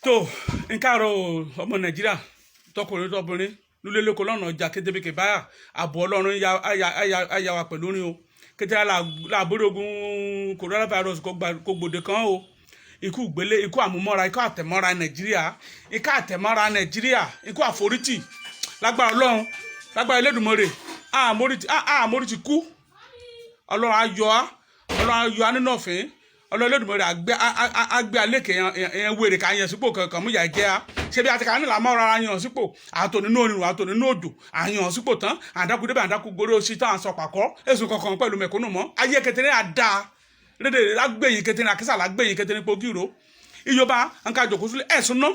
tó nǹkan àrò ọmọ nàìjíríà tọkùnrin tọbìnrin nílé lóko lọ́nà ọjà kédébékè báyà ààbò ọlọ́run àyà wa pẹ̀lú orin o kété làbórí ogun coronavirus kò gbòde kan o ikú gbélé ikú àmúmọ́ra ikú àtẹ̀mọ́ra nàìjíríà ikú àforítì lágbára ọlọ́run lágbára Elédùmarè àmórí ti kú ọlọ́run ayọ̀ á nínú ọ̀fìn ọlọ́run Elédùmarè àgbẹ̀ àlékè yẹn wèrè ká yẹn sípò kankan mú yà jẹ́ a ṣé bí àti ká nílà máa rárá yàn sípò àtò nínú orin àtò nínú òdò àyàn sípò tán àdákú débẹ̀ àdákú gorí oṣù tán àṣọ pàkọ́ èsùn kankan pẹ̀lú mẹ̀kúnnù mọ́ ayé kékeré àdá lédè lágbẹ̀yìn kékeré àkísà lágbẹ̀yìn kékeré pogiro ìyọba nǹkan àjòkó sílẹ̀ ẹ̀sùn náà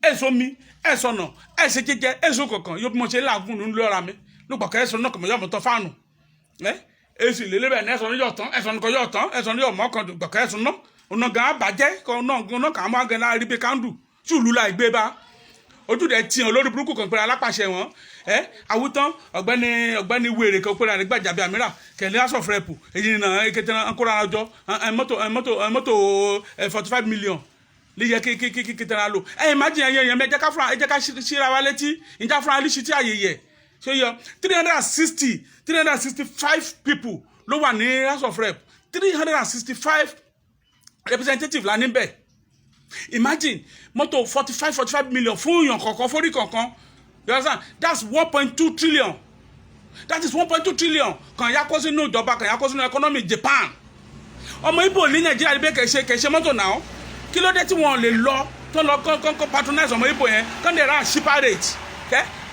ẹ̀sùn mi ẹ̀sùn ọ̀nà ẹ̀sùn jíjẹ ẹ̀sùn kankan yóò bí mo ṣe láàgùn nínú lọ́ra mi lùpàkẹ́ ẹ̀sùn náà kọ̀mọ̀ yọ̀mọ̀ tán fáànù èsì lélẹ́bẹ̀ ẹ̀sùn ní yọ̀tán ẹ̀sùn nìkan yọ̀tán ẹ̀sùn ní yọ̀mọ̀ kan gbọ̀kẹ́ ẹ̀sùn náà ọ̀nà gan abàjẹ́ ọ̀nà kàn máa gan láàrin bí kándù ṣùlù la ìgbé bá ojú rẹ̀ tiẹ̀ olórí burúkú kan pé alápàṣẹ wọn àwùtán ọ̀gbẹ́ni wèrè kan pé àrígbàjàbí àmìrà kẹ̀lé house of rep èyí nà kété ńkóra ọjọ́ mọ́tò 45 million líyẹ kété náà lò imagine ẹ̀yẹ ẹ jẹ́ ká ṣíra wa létí ìjà fúnra lè ṣí tí àyè yẹ ṣé yọ 365 people ló wà ní house of rep 365 representative la níbẹ̀ imagine mọ́tò 45 million fún èèyàn kọ̀ọ̀kan fórí kọ̀ọ̀kan you understand that's 1.2 trillion that is 1.2 trillion kàn yá kó sínú ìjọba kàn yá kó sínú economy Japan ọmọ Ìgbò ní Nàìjíríà níbẹ̀ kẹ̀ṣẹ̀ mọ́tò náà kí ló dé tí wọ́n lè lọ tó lọ kọ́ patronize ọmọ Ìgbò yẹn kàn dẹ̀ ra cheaper rate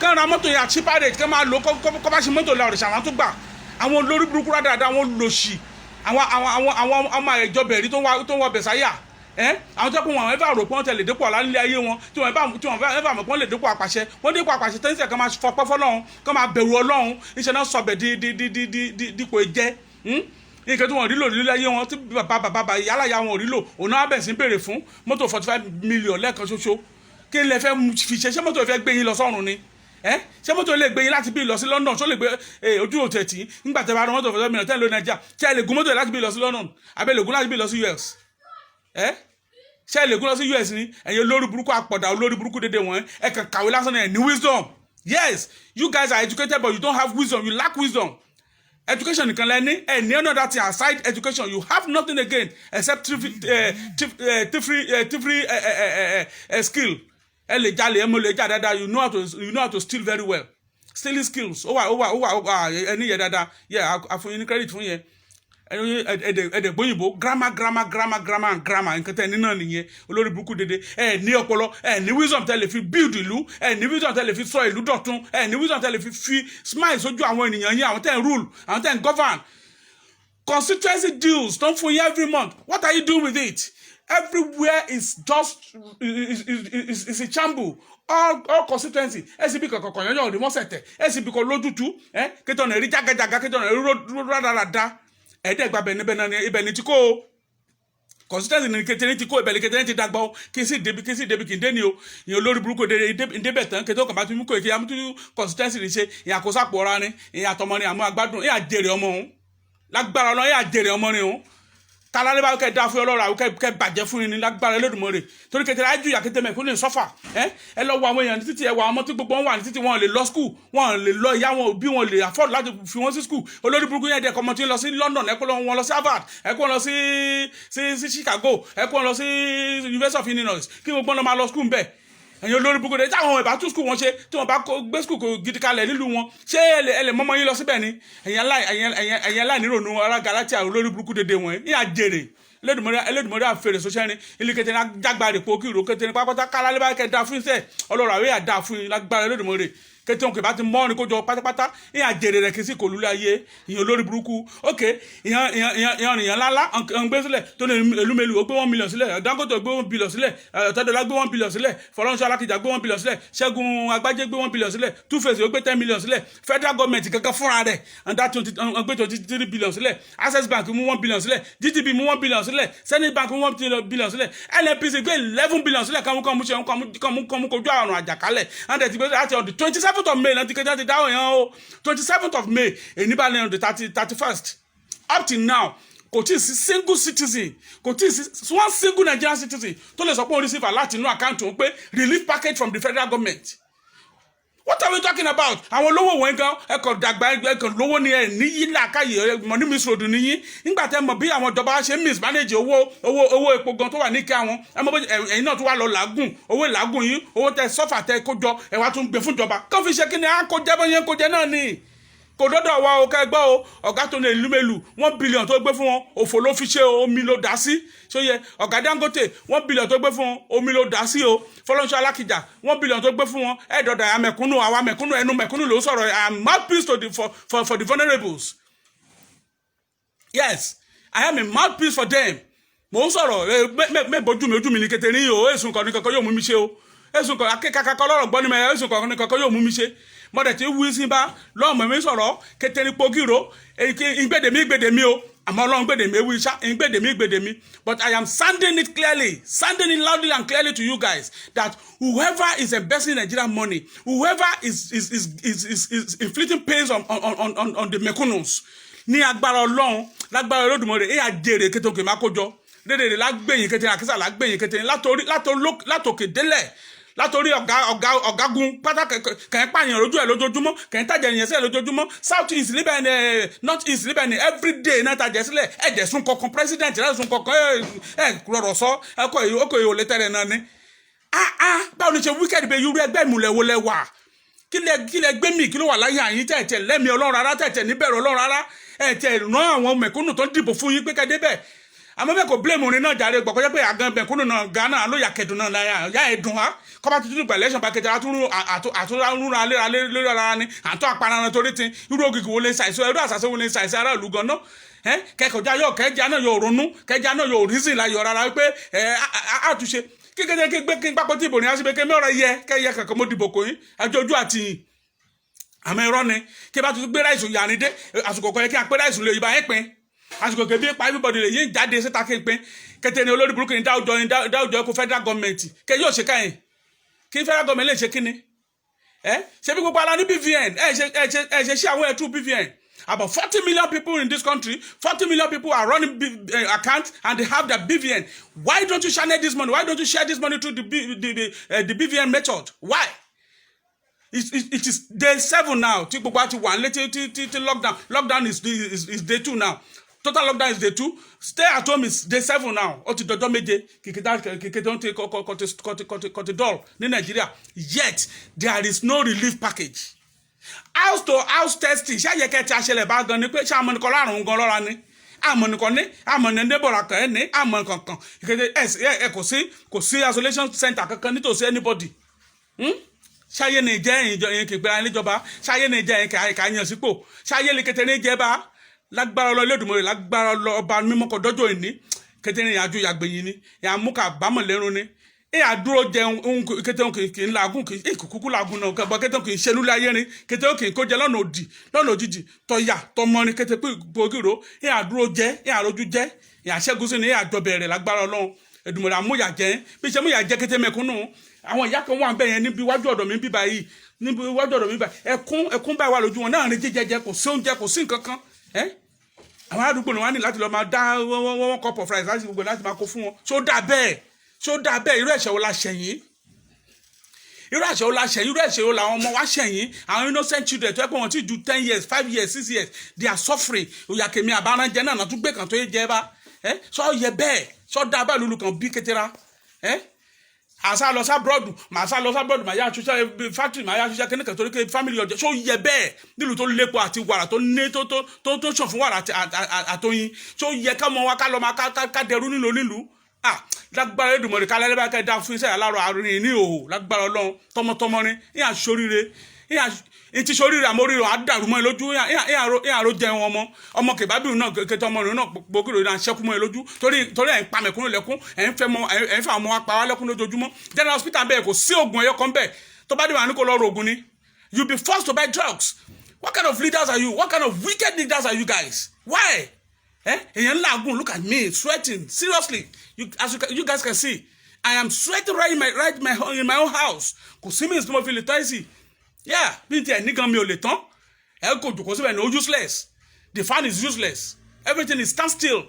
kàn ra mọ́tò yẹn cheaper rate kàn máa lò kọ́ bá ṣe mọ́tò lọ òrìṣà wọn tó gbà àwọn olórí burúkú rádàdà àwọn lòṣì àwọn ọmọ ìjọba ẹ̀rí tó ń wọ bẹ̀sáyà àwọn tó kún wọn ẹ̀fà rò pé wọ́n tẹ̀lé dépò ọ̀la nílé ayé wọn tí wọ́n ẹ̀fà mọ̀ pé wọ́n lè dépò àpàṣẹ wọ́n dépò àpàṣẹ tẹ́sí kan máa fọpẹ́ fọlọ́run kan máa bẹ̀rù ọlọ́run iṣẹ́ náà sọbẹ̀ dípò ẹ̀jẹ̀ nǹkan tí wọ́n rí lò nílé ayé wọn tí bàbá yálàyà wọn ò rí lò òun náà bẹ̀ sí béèrè fún mọ́tò 45 million lẹ́ẹ̀kan ṣoṣo kí lẹ fẹ́ fi ṣe mọ́tò fẹ́ gbé yín lọ sọ́run ni ṣé mọ́tò lè gbé yín láti bí lọ sí London ṣó lè gbé ojú òtẹ̀tì nígbà tẹ́ bá rán mọ́tò 45 million tẹ́ ló Nàìjíríà ṣé ẹ lè gún mọ́tò láti bí lọ sí London àbẹ́ lè gún láti bí lọ sí US ṣé ẹ lè gún lọ sí US ni ẹ̀yin olórí burúkú àpọ̀dà olórí burúkú dédé wọn ẹ kàn kàwé lásán ẹ̀ ní wisdom yes you guys are educated but you don't have wisdom you lack wisdom education nìkan lẹ́ni ẹ̀ ní another thing aside education you have nothing again except free skill ẹ lè jalè ẹ mọ lè jà dáadáa you know how to steal very well stealing skills ó wà ẹni yẹ dáadáa yẹ àfọyín ní credit fún yẹn ẹ̀dẹ̀ gbóyìnbó grammar nǹkan tẹ́ ẹ ní náà nìyẹn olórí burúkú dédé ẹ ní ọpọlọ ẹ ní wisdom tẹ́ lè fi build ìlú ẹ ní wisdom tẹ́ lè fi sọ ìlú dọ̀tun ẹ ní wisdom tẹ́ lè fi smile sójú àwọn ènìyàn yín àwọn tẹ́ ń rule àwọn tẹ́ ń govern constituency deals tó ń fún yín every month what are you doing with it everywhere is just is a shamble all constituency SCB kankan yọnyọ òdì mọ́sẹ̀tẹ̀ SCB kan lójútu kétọ́ ọ̀nà èrí jágẹ́jágá kétọ́ ọ̀nà èrí rádaràda ẹ̀ẹ́dẹ́gba bẹ̀ náà ibẹ̀ ní ti kó o constituency ní kékeré ti kó ibẹ̀ ní kékeré ti dàgbà o kí n sì débi kí n dé ni o ìyẹn olórí burúkú ìdébẹ̀ tán kétọ́ kàn bá tún mú kó èké amútú constituency ní ṣe ìyẹn àkóso àpò ọ̀ra ni ìyẹn àtọmọrin àmú agbádùn ìyẹn àjèrè ọmọ òun lágbára ọlọ́run ìyẹn àjèrè ọmọ ni òun kálálẹ́ bá kẹ́ da fún ọlọ́run àwọn kẹ́ bàjẹ́ fún yín ní lágbára Elédùmarè torí kékeré ayé ju ìyà kété mẹ́kún ní sọ́fà ẹ lọ wọ àwọn èèyàn ní títì ẹ wọ àwọn ọmọ tí gbogbo wọn wà ní títì wọn lè lọ skul wọn lè lọ ìyá wọn òbí wọn lè afford láti fi wọn sí skul olórí burúkú yẹn dẹ kọmọ tí ń lọ sí London ẹ kó wọn lọ sí Harvard ẹ kó wọn lọ sí Chicago ẹ kó wọn lọ sí University of Illinois kí gbogbo wọn máa lọ skul bẹ́ẹ̀ ẹ̀yin olórí burúkú dẹ táwọn ìbá tún skul wọn ṣe tí wọn bá gbé skul gidi kalẹ̀ nílùú wọn ṣé ẹ lè mọ́mọ́ yín lọ síbẹ̀ ni ẹ̀yin aláìnírònú alága láti àwọn olórí burúkú dédé wọn yín àjèrè Elédùmarè àfèrè sọ́sẹ́rin ilé kété ní jágbárè pò kí ìró kété ní pápátá kálálẹ́ bá kẹ́ da fún iṣẹ́ ọlọ́run àwẹ̀ àdá fún yín lágbára Elédùmarè kété òkè bá ti mọ́ ni kó jọ pátápátá ìyẹn àjèrè rẹ̀ kì í sí kò lulẹ̀ ayé ìyẹn olórí burúkú ok ìyẹn ńláńlá ń gbé sílẹ̀ tó ní elúmelu ó gbé 1 million sílẹ̀ Dangote gbé 1 billion sílẹ̀ Ọ̀tẹ́dọ́lá gbé 1 billion sílẹ̀ Fọlọ́runṣọ́ Alákìjà gbé 1 billion sílẹ̀ Ṣẹ́gun Agbájé gbé 1 billion sílẹ̀ Two-Face ó gbé 10 million sílẹ̀ federal government kankan fúnra rẹ̀ gbé 23 billion sílẹ̀ Access Bank mú 1 billion sílẹ̀ GTB mú 1 billion sílẹ̀ Senate Bank mú 1 billion sílẹ̀ NNPC gbé 11 billion sílẹ̀ kàmú kojú àrùn àjàkálẹ̀ and ti gbé láti on the 27th of May láti kẹjá ti dáhùn yẹn o 27th of May èyí bá lẹ́nu the 31st up till now kò tí ì sí single citizen kò tí ì sí one single Nigerian citizen tó lè sọ pé òun receive alert inú account òun pé relief package from the federal government. What are we talking about? Àwọn olówó wọn gan ẹkọ dàgbà ẹkọ lówó ni ẹ níyí làákàyè money misroad níyí nígbà tẹ́ mọ̀ bí àwọn ìjọba ṣe mismanage owó epo gan tó wà ní kí àwọn ẹ mọ̀ ẹ̀yin náà tó wà lọ làágùn owó làágùn yín owó tẹ́ sọ́fà tẹ́ kó jọ ẹ wá tún gbé fún ìjọba kó fi ṣe kí ni à ń kó jẹ́ bọ́ yẹn kó jẹ́ náà ni. Kò dọ́dọ̀ wa o kẹgbẹ́ o ọ̀gá tó ní ìlúmẹ̀lú 1 billion tó gbé fún wọn òfò ló fi ṣe omi ló dá sí ṣóyẹ ọ̀gá Dangote 1 billion tó gbé fún wọn omi ló dá sí o Fọlọ́nṣọ́ Alákìjà 1 billion tó gbé fún wọn ẹ̀dọ̀dọ̀ àmẹ̀kúnnù àwa mẹ̀kúnnù ẹnu mẹ̀kúnnù ló sọ̀rọ̀ I'm mouthpiece for the vulnerables. Yes, I am a mouthpiece for them. Mo ń sọ̀rọ̀ mẹ́bọ̀jú mi ojú mi ní kété ní o èsùn kan ní kankan yóò mú mi ṣe o èsùn kan akékaka lọ́rọ̀ gbọ́ ní mẹ́ èsùn kan ní kankan yóò mú mi ṣe mọ̀dẹ̀ tí wí sí bá lọ́mọ mi sọ̀rọ̀ kété ní pogiro ìgbèdèmí o àmọ́ ọlọ́run gbèdèmí ewu iṣá ìgbèdèmí but I am sounding it loudly and clearly to you guys that whoever is investing Nigerian money, whoever is inflicting pains on the mekunnus ní agbára ọlọ́run lágbára Olódùmarè àjèrè kété òkè má kójọ dédèrè lágbẹ̀yìn kété àkísà lágbẹ̀yìn kété látòkè délẹ̀ látòrí ọ̀gágun pátá kẹ̀yìn pààyàn lójú ẹ̀ lójoojúmọ́ kẹ̀yìn tàjẹ̀ ìyẹn sílẹ̀ lójoojúmọ́ south east libya ni north east libya ni everyday náà tàjẹ̀ sílẹ̀ ẹ̀jẹ̀ sún kankan president rẹ̀ sún kankan rọrọ̀ sọ ẹ̀kọ́ ìhò lẹ́tẹ̀rẹ̀ náà ni. báwo ni ṣe wicked bẹ irú ẹgbẹ́ ìmùlẹ̀ wo lẹ wà kí lẹ gbé mi kí ló wà láyé àyín tẹ̀tẹ̀ lẹ́mi ọlọ́run rárá tẹ̀tẹ̀ níbẹ̀rù ọlọ́run rárá tẹ̀ ràn àwọn mẹ̀kúnnù tó dìbò fún yín pé kẹ́ débẹ̀ àmọ́ bẹ́ẹ̀ kò blame orin náà jàre gbọ̀kọ́ jẹ́ pé àgàn mẹ̀kúnnù náà Ghana ló yà kẹ̀dùn náà yà ẹ̀dùn wá kọ́ba tuntun pẹ̀lú ẹ̀sán pàkẹ́jẹ́ àtúnrún alẹ́ lórí ara ni àtọ́ àparanà torí ti irú ògìgì wo lè ṣàìsọ irú àṣàṣe wo lè ṣàìsọ ara ìlú gan náà kẹkọjá yóò kẹjá náà yóò ronú kẹjá náà yóò reason láyọ̀ rárá wípé àtúnṣe kíkéde kí gbé kí n pápọ́ tí ìbò ní aṣípé kí mẹ́rọ yẹ kẹ́yẹ kankan mo dìbò kò yín àjọjú àtìyìn àmọ́ irọ́ ni kí bá tuntun gbé ráìsì yànídé àsìkò kan yẹ kí a pé ráìsì lè yí bá yín pín àsìkò kẹbí pa everybody lè yín jáde síta kí n pín kété ni olórí burúkú ni dáwùjọ kó federal government kẹ yóò ṣe káyìn kí federal government lè ṣe kíni ṣe bí gbogbo ala ní BVN ẹ ṣe àwọn ẹ̀tú BVN about 40 million people in this country 40 million people are running accounts and they have their BVN. Why don't you channel this money? Why don't you share this money through the BVN method? Why? It is day 7 now. Tí gbogbo àti wà létí lockdown is day 2 now. Total lockdown is day 2. Stay at home is day 7 now. Ó ti dọjọ́ méje kìkìtà tó ń tẹ kọ́tí dọ́ọ̀lù ní Nàìjíríà. Yet there is no relief package. House to house testing ṣé àyẹ̀kẹ́ ti aṣẹlẹ̀ bá gan ni pé ṣé àmọ́nìkan lárùn gan lọ́ra ni àmọ́nìkan ní àmọ́nì ndébọ̀rà kan ẹ̀ ní àmọ́nì kankan ẹ̀ kò sí isolation center kankan nítòsí anybody. Ṣáyé ni ìjẹ́ ẹ̀yìn kì í gbéra níjọba ṣáyé ni ìjẹ́ ẹ̀yìn kà á yàn sípò ṣáyé ni kété ní ìjẹ́ bá lágbára lọ Olódùmarè lágbára lọ ọba mímọ́ kọ dọ́jọ́ ìní kété ní ìyàjú ìyàgbẹ̀yìn ni ìyàmúkà bámọ̀ lẹ́run ni àdúró jẹun kété kì í làágùn kì í kúkú làágùn náà kẹbọ kété kì í ṣe lulẹ̀ ayé rin kété kì í kó jẹ lọ́nà òjijì tọ́yà tọmọrin kété pé gbòógìrò àdúró jẹ àrójú jẹ àṣẹ́gun sí ni àjọbẹ̀rẹ̀ lágbára Ọlọ́run Èdùmàrè àmúyà jẹ bí ṣe múyà jẹ kété mẹ̀kúnnù àwọn ìyá kan wà bẹ́ẹ̀ yẹn níbi iwájú ọ̀dọ̀ mi bíbá yìí níbi iwájú ọ̀dọ̀ mi bíbá ẹkún báyìí wà lójú wọn náà rìn jíjẹjẹ kò sí oúnjẹ kò sí nǹkan kan àwọn àdúgbò ni wọn á ní láti lọ máa dá wọn cup of rice láti gbogbo láti máa kó fún wọn ṣó dà bẹ́ẹ̀ irú ẹ̀ṣẹ̀ wo la ṣẹ̀yìn irú ẹ̀ṣẹ̀ wo làwọn ọmọ wa ṣẹ̀yìn àwọn innocent children tó yẹ pé wọ́n ti ju 10 years 5 years 6 years they are suffering òyàkèmí àbáránjẹ náà tún gbé kan tó yẹ jẹ bá sọ yẹ bẹ́ẹ̀ sọ dá bá lulu kan bí kétera àṣà lọ sá bọ́ọ̀dù màá yá àṣùṣe factory màá yá àṣùṣe kẹ́nìkan torí pé family ọjọ́ sọ yẹ bẹ́ẹ̀ nílùú tó lépo àti wàrà tó ní tó ṣàn fún wàrà àtọyìn sọ yẹ ká mọ wa ká lọ máa ká dẹrú nílùú lágbára Èdùmàrè kálẹ̀ lẹ́bàá ká dá fún iṣẹ́ alárò àárín ní òhò lágbára Ọlọ́run tọmọtọmọ ni ìyà sóríire ìtì sóríire àmóríire àdàrú mọ́ ẹ lójú ìyàró jẹun ọmọ kèbábìrì náà kété ọmọ rẹ náà gbogbo náà ṣẹ́kù mọ́ ẹ lójú torí ẹ̀ ń pa mẹ̀kúnnù lẹ́kún ẹ̀ ń fẹ́ ọmọ wa pa wá lẹ́kún lójoojúmọ́ general hospital bẹ́ẹ̀ kò sí oògùn ẹyọ kan bẹ́ẹ̀ tó bá dé wà ní kò lọ́ọ́ rògùn ni you be forced to buy drugs. What kind of leaders are you? What kind of wicked leaders are you guys? Why? Look at me sweating seriously. You guys can see, I am sweating right in my own house. Kò sí mi tí mo fi lè tọ́ sí. Yeah, bí n tiẹ̀ nìkan mi ò lè tán. Kò jù kò síbẹ̀ ní useless. The fan is useless. Everything is stand still.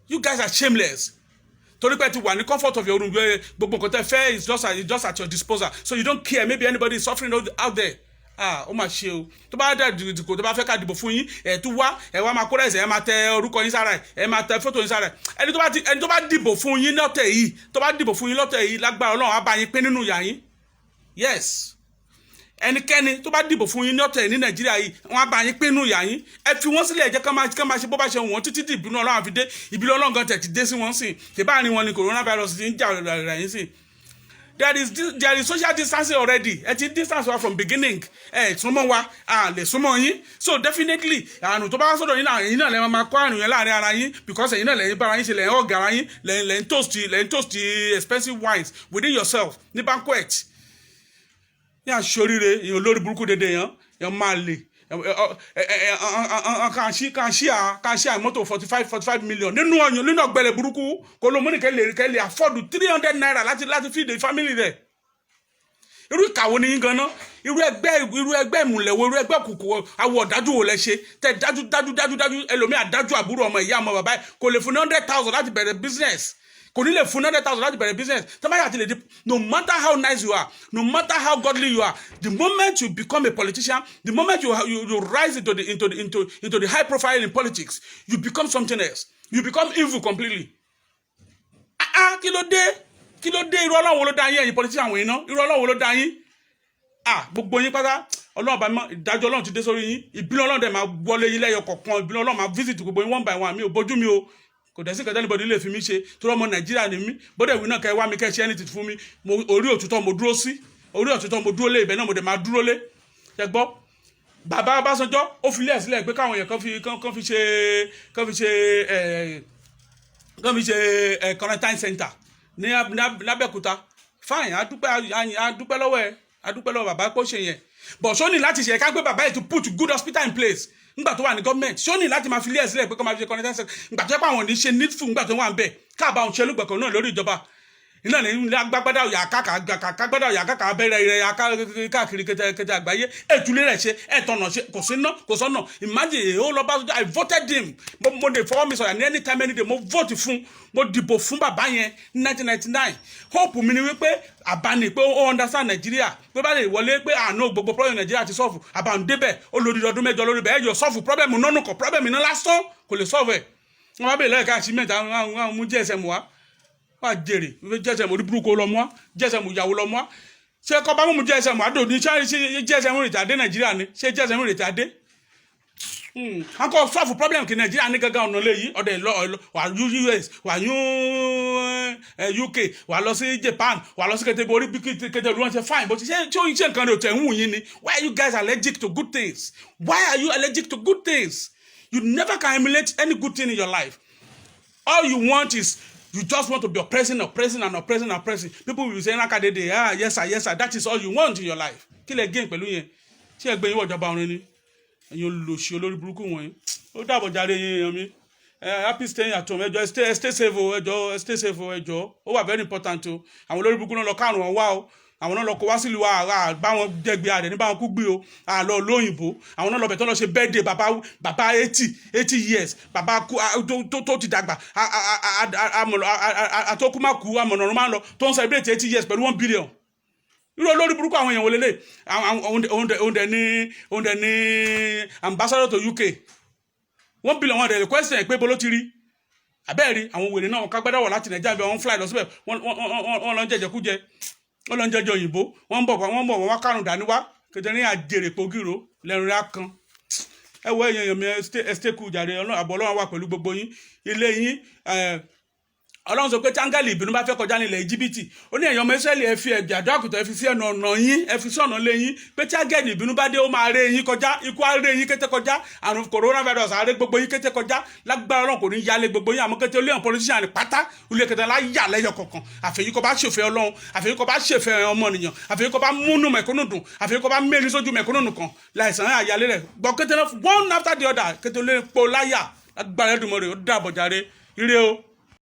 You guys are shameless. Torí pé ti wà ní comfort of your room, gbogbo nǹkan tẹ́ fẹ́ is just at your disposal, so you don't care maybe anybody is suffering out there. Ó mà ṣe o. Tó bá dá dìbò tó bá fẹ́ ká dìbò fún yín, tún wá máa kó rẹ̀sẹ̀, máa tẹ orúkọ yín sára ẹ̀, máa tẹ fọ́tò yín sára ẹ̀. Ẹni tó bá dìbò fún yín lọ́tẹ̀ yìí, lágbára Ọlọ́run á bá yín pín nínú ìyà yín. Yes. Ẹnikẹ́ni tó bá dìbò fún yín lọ́tẹ̀ ní Nàìjíríà yìí, wọ́n á bá yín pín nínú ìyà yín. Ẹ fi wọ́n sílẹ̀, jẹ́ ká máa ṣe bó bá ṣe wọ́n títí ìbínú Ọlọ́run àfi dé. Ìbínú Ọlọ́run gan tẹ̀ ti dé sí wọn sìn. Ṣèbá ni wọn ni coronavirus ti ń jà rà yín sìn. There is social distancing already. Ẹ ti distance wa from beginning. Súnmọ́ wa, lè súnmọ́ yín. So definitely, àrùn tó bá wá sọ́dọ̀ yín náà, ẹ̀yin náà lè máa kó àrùn yẹn láàrin ara yín, because ẹ̀yin náà lẹ́yìn bára yín ṣe lẹ́yìn ọ̀gá ara yín, lẹ́yìn toast expensive wines within yourself ní banquet. Ní àṣoríire, èèyàn olórí burúkú dédé yẹn máa lè. Kan ṣí àmọ́tò 45 million nínú ọ̀gbẹ̀lẹ̀ burúkú kò ló mú ní kẹ́lẹ̀ afford 300 naira láti feed the family rẹ̀. Irú ìkàwọ́ ni yín gan-an, irú ẹgbẹ́ ìmùlẹ̀wọ̀, irú ẹgbẹ́ òkùnkùn àwọ̀ ọ̀dájú wo lẹ ṣe tẹ dájú ẹlòmíà dájú àbúrò ọmọ ìyá ọmọ bàbá kò lè fún 100,000 láti bẹ̀rẹ̀ business. Kò ní lè fún 100,000 láti bẹ̀rẹ̀ business. Tẹ́lẹ̀ àti lè di, no matter how nice you are, no matter how godly you are, the moment you become a politician, the moment you rise into the high profile in politics, you become something else. You become evil completely. Kí ló dé? Irú Ọlọ́run wo ló dá yín ẹ̀yin politician wọ̀nyí náà? Irú Ọlọ́run wo ló dá yín? Gbogbo yín pátá, Ọlọ́run bá mọ́ ìdájọ́ Ọlọ́run ti dé sórí yín. Ìbínú Ọlọ́run dẹ̀ máa wọlé yín lẹ́yọ kọ̀ọ̀kan. Ìbínú Ọlọ́run máa visit gbogbo yín one by one. Mi ò bójú mi o. Kò dẹ̀ sí kẹtẹ́ níbọ̀dí lè fi mí ṣe torí ọmọ Nàìjíríà ni mí. Bọ́dẹ̀ ìwé náà kẹ́ wá mi kẹ́ ṣe anything fún mi. Orí òtítọ́ mo dúró sí. Orí òtítọ́ mo dúró lé, ibẹ̀ náà mo dẹ̀ máa dúró lé. Ṣé gbọ́? Bàbá Ọbásanjọ́ ó fi lé sílẹ̀ pé káwọn èèyàn kan fi ṣe quarantine center ní Abẹ́òkúta. Fine, a dúpẹ́ lọ́wọ́ bàbá kó ṣe yẹn. But ṣó ní láti ṣe ká gbé bàbá yìí to put good hospital in place. Nígbà tó wà ní gọ́ọ̀mẹ̀ntì ṣó ní láti máa fi lé sílẹ̀ pé kó máa fi ṣe quarantine center. Nígbà tó yẹ pé àwọn ò ní ṣe needful nígbà tó wà ń bẹ̀ káàbà òun ṣe lùgbẹ̀kọ̀ náà lórí ìjọba. Iná ní agbágbádá òyà kákà abẹ́rẹ́ rẹ̀ káàkiri kẹtẹ àgbáyé ètùlé rẹ̀ ṣe ẹ̀tọ̀nà ṣe kò sọ́nà. Imagine ó lọ bá I voted him. Mo lè fọwọ́ mi sọ̀rọ̀ ní anytime any day mo vote fún, mo dìbò fún bàbá yẹn ní 1999. Hope mi ni wípé àbáni pé ó understand Nàìjíríà pé bá lè wọlé pé àánú gbogbo problem Nàìjíríà ti solve àbánu débẹ̀ ó lórí ọdún mẹ́jọ lórí bẹ́ẹ̀ yóò solve problem nánú kan problem iná lásán kò lè solve ẹ̀. Wọ́n bá bèèrè lẹ́ẹ̀ká sí mẹ́ta àwọn mú GSM wá. Wá jèrè GSM orí burúkú lọ mọ́ GSM ìyàwó lọ mọ́. Ṣé kọ́ bá mú GSM àdó ní ṣé GSM rètí adé Nàìjíríà ni ṣé GSM rètí adé. Wọ́n kọ́ solve problem kí Nàìjíríà ní gángan ọ̀nà lẹ́yìn ọ̀dẹ̀ wà US wà UK wà lọ sí Japan wà lọ sí kẹtẹ́bí orí bí kẹtẹ́ olúwọn ṣe fine but ṣé nǹkan rẹ̀ tẹ̀ ń wù yín ni? Why are you guys allergic to good things? Why are you allergic to good things? You never can emulate any good thing in your life. All you want is you just want to be oppressing. People will say, yes sir, that is all you want in your life. Kí lẹ gain pẹ̀lú yẹn? Ṣé ẹgbẹ́ yín wọ̀ ìjọba ọ̀run ni? Ẹ̀yin olóṣì olórí burúkú wọ̀nyí. Ó dàbọ̀ jàre yín mi. Happy staying at home. Ẹjọ́ stay safe o. Stay safe o. Ẹjọ́. Ó wà very important o. Àwọn olórí burúkú náà lọ kárùn wọn wá o. Àwọn náà lọ kó wá sílùú wa bá wọn jẹgbẹ́ àdẹ̀ ní bá wọn kú gbé o. Lọ lóyìnbó. Àwọn náà lọ bẹ̀ tó lọ ṣe birthday bàbá 80 years. Bàbá tó ti dàgbà. Àtọkùnmákù amọ̀nàrún máa ń lọ tó ń celebrate 80 years pẹ̀lú 1 billion. Irú olórí burúkú àwọn èèyàn wọlé lé. Òun dẹ̀ ní ambassador to UK. 1 billion wọn dẹ̀ question pé bolo ti rí. Àbẹ́ẹ̀rí àwọn wèrè náà kágbádá wọ̀ láti Nàìjíríà bí wọ́n fly lọ síbẹ̀ wọ́n lọ jẹjẹkújẹ. Wọ́n lọ jẹjọ òyìnbó wọ́n bọ̀ wọ́n kárùn dání wá kẹtẹrin àjèrè pògìrò lẹ́rìn rẹ̀ kan. Ẹ wọ èèyàn mi stay cool jàre àbọ̀ Ọlọ́run wà pẹ̀lú gbogbo yín ilé yín. Ọlọ́run sọ pé táńgàlì ìbínú bá fẹ́ kọjá nílẹ̀ Íjíbítì ó ní ẹ̀yàn ọmọ Ísírẹ́lì ẹ fi ẹ̀jẹ̀ àdó àgùntàn ẹ fi sí ẹnu ọ̀nà yín ẹ fi sí ọ̀nà lé yín pé táńgàlì ìbínú bá dé ó máa ré yín kọjá ikú á ré yín kété kọjá àrùn coronavirus á ré gbogbo yín kété kọjá lágbára Ọlọ́run kò ní yálé gbogbo yín àmọ́ kété olóyàn politician pátá ulé kété lá yà lẹ́yọ kọ̀ọ̀kan àfẹ́yí kọ́ bá ṣèfẹ́ Ọlọ́run àfẹ́yí kọ́ bá ṣèfẹ́ ọmọnìyàn àfẹ́yí kọ́ bá múnú mẹ̀kúnnù dùn àfẹ́yí kọ́ bá mẹ́rin sójú mẹ̀kúnnù kan láìsàn àyálé rẹ̀ gbọ́ kété náà one after the other kété olóyìn pọ̀ láyà lágbára Ẹlẹ́dùmarè ó dàbọ̀ jàre ire o.